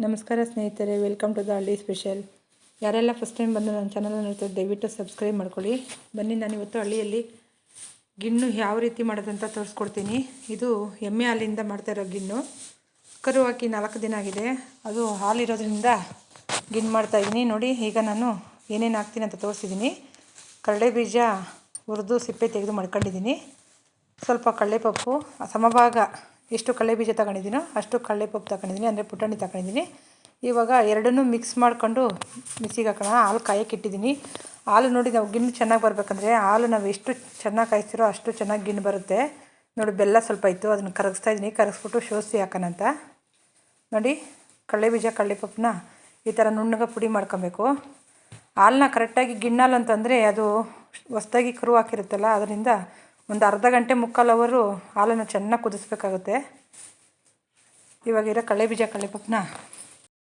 ನಮಸ್ಕಾರ ಸ್ನೇಹಿತರೆ, welcome to the ಹಳ್ಳಿ ಸ್ಪೆಷಲ್. ಯಾರೆಲ್ಲ ಫಸ್ಟ್ ಟೈಮ್ ಬಂದು ನನ್ನ ಚಾನಲ್ ನೋಡ್ತಾರೆ ದಯವಿಟ್ಟು ಸಬ್ಸ್ಕ್ರೈಬ್ ಮಾಡ್ಕೊಳ್ಳಿ. ಬನ್ನಿ, ನಾನಿವತ್ತು ಹಳ್ಳಿಯಲ್ಲಿ ಗಿಣ್ಣು ಯಾವ ರೀತಿ ಮಾಡೋದಂತ ತೋರಿಸ್ಕೊಡ್ತೀನಿ. ಇದು ಎಮ್ಮೆ ಹಾಲಿಂದ ಮಾಡ್ತಾ ಇರೋ ಗಿಣ್ಣು. ಕರು ಹಾಕಿ 4 ದಿನ ಆಗಿದೆ. ಅದು ಹಾಲಿರೋದ್ರಿಂದ ಗಿಣ್ಣು ಮಾಡ್ತಾಯಿದ್ದೀನಿ. ನೋಡಿ, ಈಗ ನಾನು ಏನೇನು ಹಾಕ್ತೀನಿ ಅಂತ ತೋರಿಸಿದ್ದೀನಿ. ಕಡಲೆ ಬೀಜ ಹುರಿದು ಸಿಪ್ಪೆ ತೆಗೆದು ಮಾಡ್ಕೊಂಡಿದ್ದೀನಿ. ಸ್ವಲ್ಪ ಕಡಲೆಪಪ್ಪು ಸಮಭಾಗ ಎಷ್ಟು ಕಡಲೆ ಬೀಜ ತಗೊಂಡಿದ್ದೀನೋ ಅಷ್ಟು ಕಡಲೆಪಪ್ಪು ತಗೊಂಡಿದ್ದೀನಿ, ಅಂದರೆ ಪುಟಾಣಿ ತಗೊಂಡಿದ್ದೀನಿ. ಇವಾಗ ಎರಡನ್ನೂ ಮಿಕ್ಸ್ ಮಾಡ್ಕೊಂಡು ಮಿಕ್ಸಿಗೆ ಹಾಕೋಣ. ಹಾಲು ಕಾಯಕ್ಕೆ ಇಟ್ಟಿದ್ದೀನಿ. ಹಾಲು ನೋಡಿ, ನಾವು ಗಿಣ್ಣು ಚೆನ್ನಾಗಿ ಬರಬೇಕಂದ್ರೆ ಹಾಲು ನಾವು ಎಷ್ಟು ಚೆನ್ನಾಗಿ ಕಾಯಿಸ್ತಿರೋ ಅಷ್ಟು ಚೆನ್ನಾಗಿ ಗಿಣ್ಣು ಬರುತ್ತೆ. ನೋಡಿ, ಬೆಲ್ಲ ಸ್ವಲ್ಪ ಇತ್ತು, ಅದನ್ನು ಕರಗಿಸ್ತಾ ಇದ್ದೀನಿ. ಕರಗಿಸ್ಬಿಟ್ಟು ಶೋಧಿಸಿ ಹಾಕೋಣಂತ. ನೋಡಿ, ಕಡಲೆ ಬೀಜ ಕಡಲೆಪಪ್ಪನ್ನ ಈ ಥರ ನುಣ್ಣಗೆ ಪುಡಿ ಮಾಡ್ಕೊಬೇಕು. ಹಾಲನ್ನ ಕರೆಕ್ಟಾಗಿ ಗಿಣ್ಣಾಲು ಅಂತಂದರೆ ಅದು ಹೊಸ್ದಾಗಿ ಕರು ಹಾಕಿರುತ್ತಲ್ಲ, ಅದರಿಂದ ಒಂದು ಅರ್ಧ ಗಂಟೆ ಮುಕ್ಕಾಲು ಅವರು ಹಾಲನ್ನು ಚೆನ್ನಾಗಿ ಕುದಿಸ್ಬೇಕಾಗುತ್ತೆ. ಇವಾಗಿರೋ ಕಡಲೆ ಬೀಜ ಕಡಲೆಪಪ್ಪನ್ನ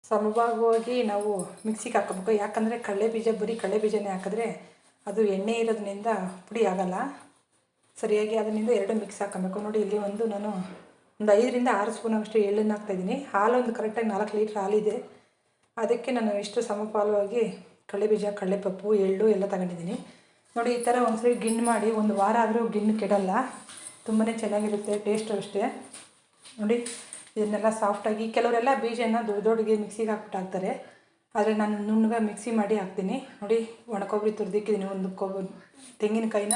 ಸಮಭಾಗವಾಗಿ ನಾವು ಮಿಕ್ಸಿಗೆ ಹಾಕೋಬೇಕು. ಯಾಕಂದರೆ ಕಡಲೆ ಬೀಜ ಬರೀ ಕಡಲೆ ಬೀಜನೇ ಹಾಕಿದ್ರೆ ಅದು ಎಣ್ಣೆ ಇರೋದ್ರಿಂದ ಪುಡಿ ಆಗೋಲ್ಲ ಸರಿಯಾಗಿ. ಅದರಿಂದ ಎರಡು ಮಿಕ್ಸ್ ಹಾಕೋಬೇಕು. ನೋಡಿ, ಇಲ್ಲಿ ನಾನು ಒಂದು 5ರಿಂದ 6 ಸ್ಪೂನ್ ಅಷ್ಟು ಎಳ್ಳನ್ನು ಹಾಕ್ತಾಯಿದ್ದೀನಿ. ಹಾಲೊಂದು ಕರೆಕ್ಟಾಗಿ 4 ಲೀಟ್ರ್ ಹಾಲಿದೆ. ಅದಕ್ಕೆ ನಾನು ಇಷ್ಟು ಸಮಪಾಲವಾಗಿ ಕಡಲೆ ಬೀಜ ಕಡಲೆಪಪ್ಪು ಎಳ್ಳು ಎಲ್ಲ ತಗೊಂಡಿದ್ದೀನಿ. ನೋಡಿ, ಈ ಥರ ಒಂದ್ಸರಿ ಗಿಣ್ಣು ಮಾಡಿ 1 ವಾರ ಆದರೂ ಗಿಣ್ಣು ಕೆಡಲ್ಲ. ತುಂಬಾ ಚೆನ್ನಾಗಿರುತ್ತೆ, ಟೇಸ್ಟು ಅಷ್ಟೇ. ನೋಡಿ, ಇದನ್ನೆಲ್ಲ ಸಾಫ್ಟಾಗಿ ಕೆಲವರೆಲ್ಲ ಬೀಜನ ದೊಡ್ಡಗೆ ಮಿಕ್ಸಿಗೆ ಹಾಕ್ಬಿಟ್ಟು ಹಾಕ್ತಾರೆ. ಆದರೆ ನಾನು ನುಣ್ಣಗೆ ಮಿಕ್ಸಿ ಮಾಡಿ ಹಾಕ್ತೀನಿ. ನೋಡಿ, ಒಣಕೊಬ್ಬರಿ ತುರಿದಿಕ್ಕಿದ್ದೀನಿ. ಒಂದು ತೆಂಗಿನಕಾಯಿನ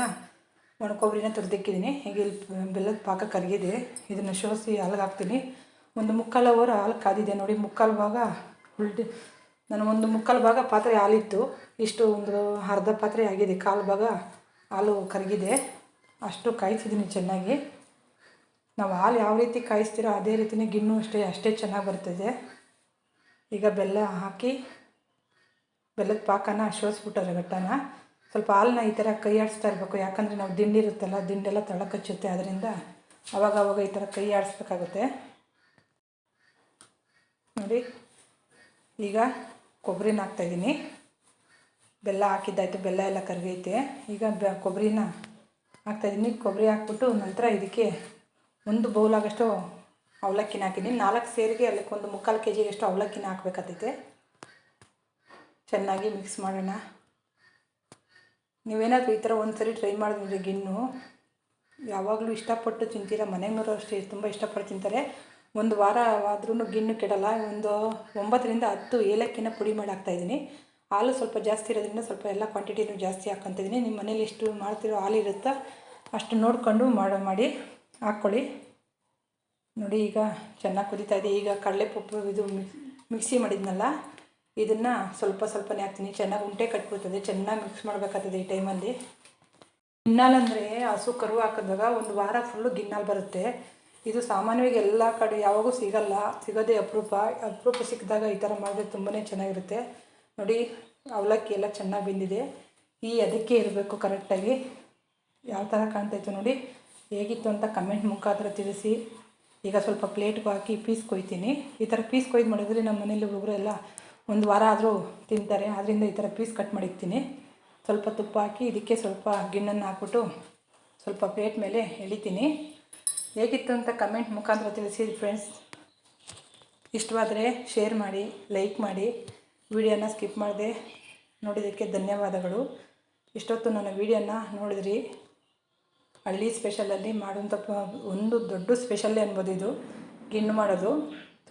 ಒಣಕೊಬ್ಬರಿನ ತುರಿದಿಕ್ಕಿದ್ದೀನಿ. ಈಗ ಇಲ್ಲಿ ಬೆಲ್ಲದ ಪಾಕ ಕರಗಿದೆ. ಇದನ್ನು ಶೋಧಿಸಿ ಹಾಲಿಗೆ ಹಾಕ್ತೀನಿ. ಒಂದು ಮುಕ್ಕಾಲು ಅವರ್ ಹಾಲು ಕಾದಿದೆ. ನೋಡಿ, ಮುಕ್ಕಾಲು ಭಾಗ ನಾನು ಒಂದು ಮುಕ್ಕಾಲು ಭಾಗ ಪಾತ್ರೆ ಹಾಲಿತ್ತು. ಇಷ್ಟು ಒಂದು ಅರ್ಧ ಪಾತ್ರೆ ಆಗಿದೆ. ಕಾಲು ಭಾಗ ಹಾಲು ಕರಗಿದೆ. ಅಷ್ಟು ಕಾಯಿಸಿದ್ದೀನಿ ಚೆನ್ನಾಗಿ. ನಾವು ಹಾಲು ಯಾವ ರೀತಿ ಕಾಯಿಸ್ತೀರೋ ಅದೇ ರೀತಿಯೇ ಗಿಣ್ಣು ಅಷ್ಟೇ ಚೆನ್ನಾಗಿ ಬರ್ತದೆ. ಈಗ ಬೆಲ್ಲ ಹಾಕಿ ಬೆಲ್ಲದ ಪಾಕನ ಶೋಧಿಸ್ಬಿಟ್ಟರೆ ಗಟ್ಟನ ಸ್ವಲ್ಪ ಹಾಲನ್ನ ಈ ಥರ ಕೈ ಆಡಿಸ್ತಾ ಇರಬೇಕು. ಯಾಕಂದರೆ ನಾವು ದಿಂಡಿರುತ್ತಲ್ಲ, ದಿಂಡೆಲ್ಲ ತಳ ಕಚ್ಚುತ್ತೆ. ಅದರಿಂದ ಅವಾಗ ಈ ಥರ ಕೈ ಆಡಿಸ್ಬೇಕಾಗುತ್ತೆ. ನೋಡಿ, ಈಗ ಕೊಬ್ಬರಿನ ಹಾಕ್ತಾಯಿದ್ದೀನಿ. ಬೆಲ್ಲ ಹಾಕಿದ್ದಾಯಿತು, ಬೆಲ್ಲ ಎಲ್ಲ ಕರಗೈತೆ. ಈಗ ಕೊಬ್ಬರಿನ ಹಾಕ್ತಾಯಿದ್ದೀನಿ. ಕೊಬ್ಬರಿ ಹಾಕ್ಬಿಟ್ಟು ನಂತರ ಇದಕ್ಕೆ 1 ಬೌಲಾಗಷ್ಟು ಅವಲಕ್ಕಿನ ಹಾಕಿದ್ದೀನಿ. 4 ಸೇರಿಗೆ ಅದಕ್ಕೆ 1 ಮುಕ್ಕಾಲು kgಷ್ಟು ಅವಲಕ್ಕಿನ ಹಾಕ್ಬೇಕಾಗ್ತೈತೆ. ಚೆನ್ನಾಗಿ ಮಿಕ್ಸ್ ಮಾಡೋಣ. ನೀವೇನಾದರೂ ಈ ಥರ ಒಂದ್ಸರಿ ಟ್ರೈ ಮಾಡಿದ್ರೆ ಗಿಣ್ಣು ಯಾವಾಗಲೂ ಇಷ್ಟಪಟ್ಟು ತಿಂತೀರ. ಮನೆಯವರು ಅಷ್ಟೇ ತುಂಬ ಇಷ್ಟಪಟ್ಟು ತಿಂತಾರೆ. 1 ವಾರ ಆದ್ರೂ ಗಿಣ್ಣು ಕೆಡಲ್ಲ. ಒಂದು 9ರಿಂದ 10 ಏಲಕ್ಕಿನ ಪುಡಿ ಮಾಡಿ ಹಾಕ್ತಾಯಿದ್ದೀನಿ. ಹಾಲು ಸ್ವಲ್ಪ ಜಾಸ್ತಿ ಇರೋದ್ರಿಂದ ಸ್ವಲ್ಪ ಎಲ್ಲ ಕ್ವಾಂಟಿಟಿನೂ ಜಾಸ್ತಿ ಹಾಕ್ಕೊತಿದ್ದೀನಿ. ನಿಮ್ಮ ಮನೇಲಿ ಎಷ್ಟು ಮಾಡ್ತಿರೋ ಹಾಲು ಇರುತ್ತೋ ಅಷ್ಟು ನೋಡಿಕೊಂಡು ಮಾಡಿ ಹಾಕ್ಕೊಳ್ಳಿ. ನೋಡಿ, ಈಗ ಚೆನ್ನಾಗಿ ಕುದೀತಾ ಇದೆ. ಈಗ ಕಡಲೆಪಪ್ಪು ಇದು ಮಿಕ್ಸಿ ಮಾಡಿದ್ನಲ್ಲ, ಇದನ್ನು ಸ್ವಲ್ಪನೇ ಹಾಕ್ತೀನಿ. ಚೆನ್ನಾಗಿ ಉಂಟೆ ಕಟ್ಬಿಡ್ತದೆ. ಚೆನ್ನಾಗಿ ಮಿಕ್ಸ್ ಮಾಡಬೇಕಾಗ್ತದೆ ಈ ಟೈಮಲ್ಲಿ. ಗಿಣ್ಣಾಲು ಅಂದರೆ ಹಸು ಕರು ಹಾಕಿದಾಗ 1 ವಾರ ಫುಲ್ಲು ಗಿಣ್ಣಾಲು ಬರುತ್ತೆ. ಇದು ಸಾಮಾನ್ಯವಾಗಿ ಎಲ್ಲ ಕಡೆ ಯಾವಾಗೂ ಸಿಗೋದೇ ಅಪರೂಪ ಸಿಕ್ಕಿದಾಗ ಈ ಥರ ಮಾಡಿದ್ರೆ ತುಂಬಾ ಚೆನ್ನಾಗಿರುತ್ತೆ. ನೋಡಿ, ಅವಲಕ್ಕಿ ಎಲ್ಲ ಚೆನ್ನಾಗಿ ಬೆಂದಿದೆ. ಅದಕ್ಕೆ ಇರಬೇಕು ಕರೆಕ್ಟಾಗಿ. ಯಾವ ಥರ ಕಾಣ್ತಾಯಿತ್ತು ನೋಡಿ, ಹೇಗಿತ್ತು ಅಂತ ಕಮೆಂಟ್ ಮುಖಾಂತರ ತಿಳಿಸಿ. ಈಗ ಸ್ವಲ್ಪ ಪ್ಲೇಟ್ಗೆ ಹಾಕಿ ಪೀಸ್ ಕೊಯ್ತೀನಿ. ಈ ಥರ ಪೀಸ್ ಕೊಯ್ದು ಮಾಡಿದ್ರೆ ನಮ್ಮ ಮನೇಲಿ ಹುಡುಗರು ಎಲ್ಲ 1 ವಾರ ಆದರೂ ತಿಂತಾರೆ. ಆದ್ದರಿಂದ ಈ ಥರ ಪೀಸ್ ಕಟ್ ಮಾಡಿರ್ತೀನಿ. ಸ್ವಲ್ಪ ತುಪ್ಪ ಹಾಕಿ ಇದಕ್ಕೆ ಸ್ವಲ್ಪ ಗಿಣ್ಣನ್ನು ಹಾಕ್ಬಿಟ್ಟು ಸ್ವಲ್ಪ ಪ್ಲೇಟ್ ಮೇಲೆ ಎಳಿತೀನಿ. ಹೇಗಿತ್ತು ಅಂತ ಕಮೆಂಟ್ ಮುಖಾಂತರ ತಿಳಿಸಿ ಫ್ರೆಂಡ್ಸ್. ಇಷ್ಟವಾದರೆ ಶೇರ್ ಮಾಡಿ, ಲೈಕ್ ಮಾಡಿ. ವಿಡಿಯೋನ ಸ್ಕಿಪ್ ಮಾಡದೆ ನೋಡಿದ್ದಕ್ಕೆ ಧನ್ಯವಾದಗಳು. ಇಷ್ಟೊತ್ತು ನನ್ನ ವಿಡಿಯೋನ ನೋಡಿದ್ರಿ. ಹಳ್ಳಿ ಸ್ಪೆಷಲಲ್ಲಿ ಮಾಡುವಂಥ ಒಂದು ದೊಡ್ಡ ಸ್ಪೆಷಲ್ಲೇ ಅನ್ಬೋದು ಇದು. ಗಿಣ್ಣು ಮಾಡೋದು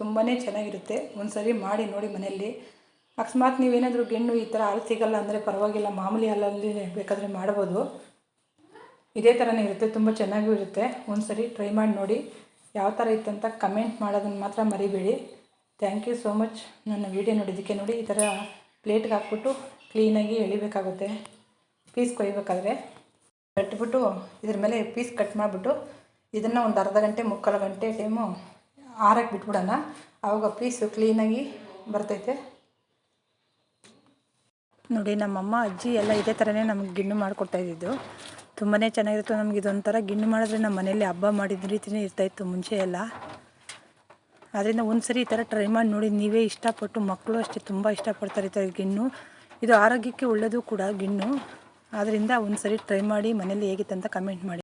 ತುಂಬಾ ಚೆನ್ನಾಗಿರುತ್ತೆ. ಒಂದು ಸರಿ ಮಾಡಿ ನೋಡಿ ಮನೆಯಲ್ಲಿ. ಅಕಸ್ಮಾತ್ ನೀವೇನಾದರೂ ಗಿಣ್ಣು ಈ ಥರ ಹಾಲು ಸಿಗಲ್ಲ ಅಂದರೆ ಪರವಾಗಿಲ್ಲ, ಮಾಮೂಲಿ ಹಾಲಲ್ಲಿ ಬೇಕಾದರೆ ಮಾಡ್ಬೋದು. ಇದೇ ಥರನೇ ಇರುತ್ತೆ, ತುಂಬ ಚೆನ್ನಾಗೂ ಇರುತ್ತೆ. ಒಂದು ಸರಿ ಟ್ರೈ ಮಾಡಿ ನೋಡಿ. ಯಾವ ಥರ ಇತ್ತಂತ ಕಮೆಂಟ್ ಮಾಡೋದನ್ನು ಮಾತ್ರ ಮರಿಬೇಡಿ. ಥ್ಯಾಂಕ್ ಯು ಸೋ ಮಚ್ ನನ್ನ ವೀಡಿಯೋ ನೋಡಿದ್ದಕ್ಕೆ. ನೋಡಿ, ಈ ಥರ ಪ್ಲೇಟ್ಗೆ ಹಾಕ್ಬಿಟ್ಟು ಕ್ಲೀನಾಗಿ ಎಳಿಬೇಕಾಗುತ್ತೆ. ಪೀಸ್ ಕೊಯ್ಬೇಕಾದ್ರೆ ಕಟ್ಬಿಟ್ಟು ಇದ್ರ ಮೇಲೆ ಪೀಸ್ ಕಟ್ ಮಾಡಿಬಿಟ್ಟು ಇದನ್ನು ಒಂದು ಅರ್ಧ ಗಂಟೆ ಮುಕ್ಕಾಲು ಗಂಟೆ ಟೈಮು ಆರಕ್ಕೆ ಬಿಟ್ಬಿಡೋಣ. ಆವಾಗ ಪೀಸು ಕ್ಲೀನಾಗಿ ಬರ್ತೈತೆ. ನೋಡಿ, ನಮ್ಮಮ್ಮ ಅಜ್ಜಿ ಎಲ್ಲ ಇದೇ ಥರನೇ ನಮಗೆ ಗಿಣ್ಣು ಮಾಡಿಕೊಡ್ತಾಯಿದ್ದು. ತುಂಬಾ ಚೆನ್ನಾಗಿರುತ್ತೆ. ನಮ್ಗೆ ಇದೊಂಥರ ಗಿಣ್ಣು ಮಾಡಿದ್ರೆ ನಮ್ಮ ಮನೇಲಿ ಹಬ್ಬ ಮಾಡಿದ ರೀತಿಯೇ ಇರ್ತಾಯಿತ್ತು ಮುಂಚೆ ಎಲ್ಲ. ಆದ್ದರಿಂದ ಒಂದು ಸರಿ ಈ ಥರ ಟ್ರೈ ಮಾಡಿ ನೋಡಿ. ನೀವೇ ಇಷ್ಟಪಟ್ಟು, ಮಕ್ಕಳು ಅಷ್ಟೇ ತುಂಬ ಇಷ್ಟಪಡ್ತಾರೆ ಈ ಥರ ಗಿಣ್ಣು. ಇದು ಆರೋಗ್ಯಕ್ಕೆ ಒಳ್ಳೆಯದು ಕೂಡ ಗಿಣ್ಣು. ಆದ್ದರಿಂದ ಒಂದು ಸರಿ ಟ್ರೈ ಮಾಡಿ ಮನೇಲಿ ಹೇಗಿತ್ತಂತ ಕಮೆಂಟ್ ಮಾಡಿ.